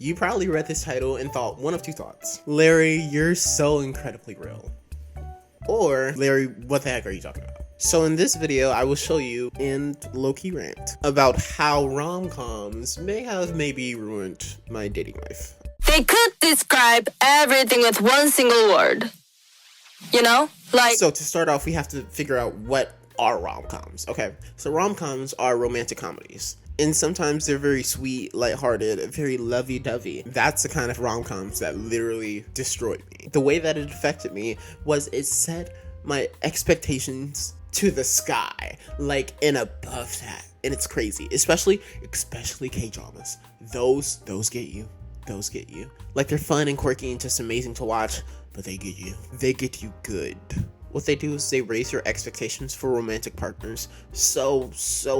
You probably read this title and thought one of two thoughts. Larry, you're so incredibly real. Or, Larry, what the heck are you talking about? So in this video, I will show you and low-key rant about how rom-coms may have maybe ruined my dating life. They could describe everything with one single word. You know? Like... So to start off, we have to figure out what are rom-coms, okay? So rom-coms are romantic comedies. And sometimes they're very sweet, lighthearted, very lovey-dovey. That's the kind of rom-coms that literally destroyed me. The way that it affected me was it set my expectations to the sky, like and above that. And it's crazy, especially K-dramas. Those get you. Those get you. Like, they're fun and quirky and just amazing to watch, but they get you. They get you good. What they do is they raise your expectations for romantic partners so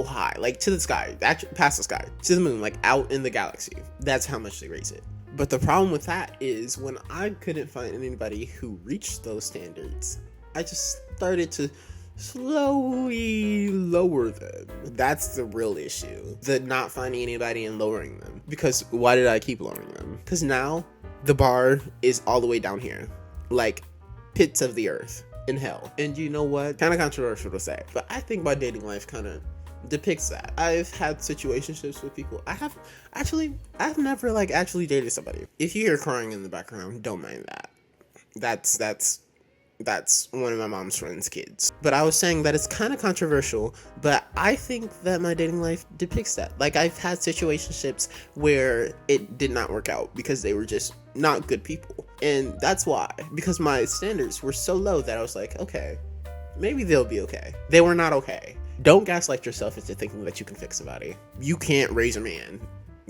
high, like to the sky, actually past the sky, to the moon, like out in the galaxy. That's how much they raise it. But the problem with that is when I couldn't find anybody who reached those standards, I just started to slowly lower them. That's the real issue. The not finding anybody and lowering them. Because why did I keep lowering them? Because now the bar is all the way down here, like pits of the earth. In hell. And you know what? Kind of controversial to say, but I think my dating life kind of depicts that. I've had situationships with people. I've never like actually dated somebody. If you hear crying in the background, don't mind that. That's one of my mom's friend's kids. But I was saying that it's kind of controversial, but I think that my dating life depicts that. Like, I've had situationships where it did not work out because they were just not good people. And that's why. Because my standards were so low that I was like, okay, maybe they'll be okay. They were not okay. Don't gaslight yourself into thinking that you can fix somebody. You can't raise a man.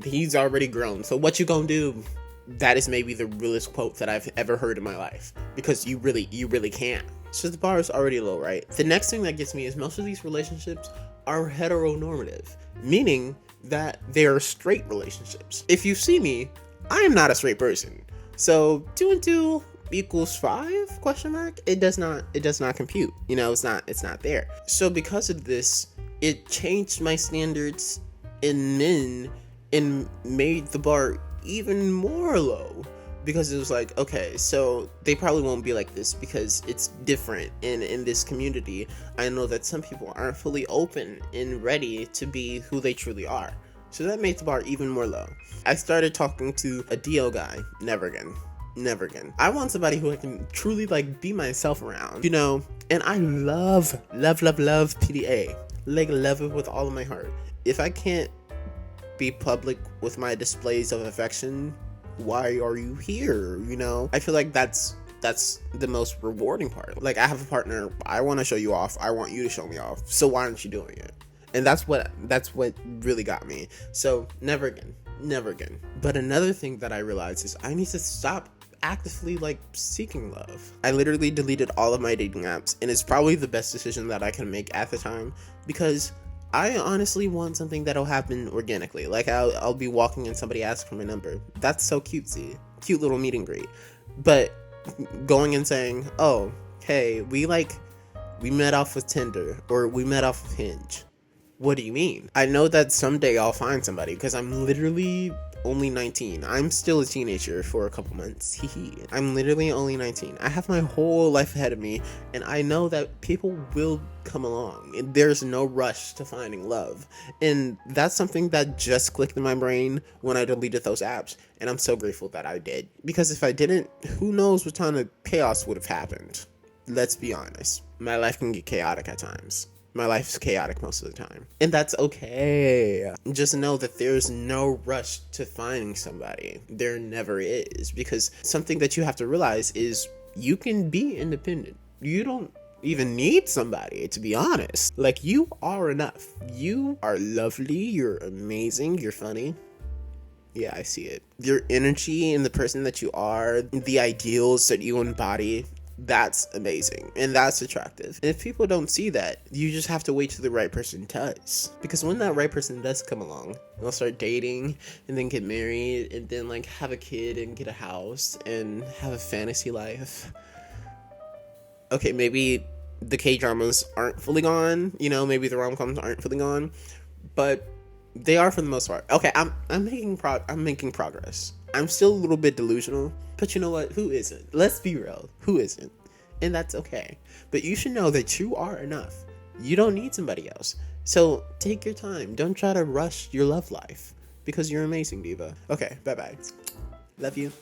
He's already grown. So what you gonna do? That is maybe the realest quote that I've ever heard in my life, because you really can't. So the bar is already low, right? The next thing that gets me is most of these relationships are heteronormative, meaning that they are straight relationships. If you see me, I am not a straight person. So 2 and 2 equals 5? Question mark? It does not compute. You know, it's not there. So because of this, it changed my standards in men and made the bar even more low, because it was like, okay, so they probably won't be like this because it's different, and in this community I know that some people aren't fully open and ready to be who they truly are. So that made the bar even more low. I started talking to a DL guy. Never again. I want somebody who I can truly like be myself around, you know. And I love PDA, like love it with all of my heart. If I can't be public with my displays of affection, why are you here? You know, I feel like that's the most rewarding part. Like, I have a partner, I want to show you off, I want you to show me off, so why aren't you doing it? And that's what really got me. So never again. But another thing that I realized is I need to stop actively like seeking love. I literally deleted all of my dating apps, and it's probably the best decision that I can make at the time, because I honestly want something that'll happen organically. Like, I'll be walking and somebody asks for my number. That's so cutesy. Cute little meet and greet. But going and saying, oh, hey, we met off with Tinder, or we met off with Hinge. What do you mean? I know that someday I'll find somebody, because I'm literally only 19. I'm still a teenager for a couple months. I'm literally only 19. I have my whole life ahead of me, and I know that people will come along, and there's no rush to finding love. And that's something that just clicked in my brain when I deleted those apps, and I'm so grateful that I did, because if I didn't, who knows what kind of chaos would have happened. Let's be honest, my life can get chaotic at times. My life is chaotic most of the time, and that's okay. Just know that there's no rush to finding somebody. There never is, because something that you have to realize is you can be independent. You don't even need somebody, to be honest. Like, you are enough. You are lovely, you're amazing, you're funny. Yeah, I see it. Your energy and the person that you are, the ideals that you embody, that's amazing, and that's attractive. And if people don't see that, you just have to wait till the right person does. Because when that right person does come along, they'll start dating, and then get married, and then like have a kid and get a house and have a fantasy life. Okay, maybe the K-dramas aren't fully gone, you know, maybe the rom-coms aren't fully gone, but They are for the most part. Okay, I'm making progress. I'm still a little bit delusional, but you know what? Who isn't? Let's be real. Who isn't? And that's okay. But you should know that you are enough. You don't need somebody else. So take your time. Don't try to rush your love life because you're amazing, diva. Okay, bye-bye. Love you.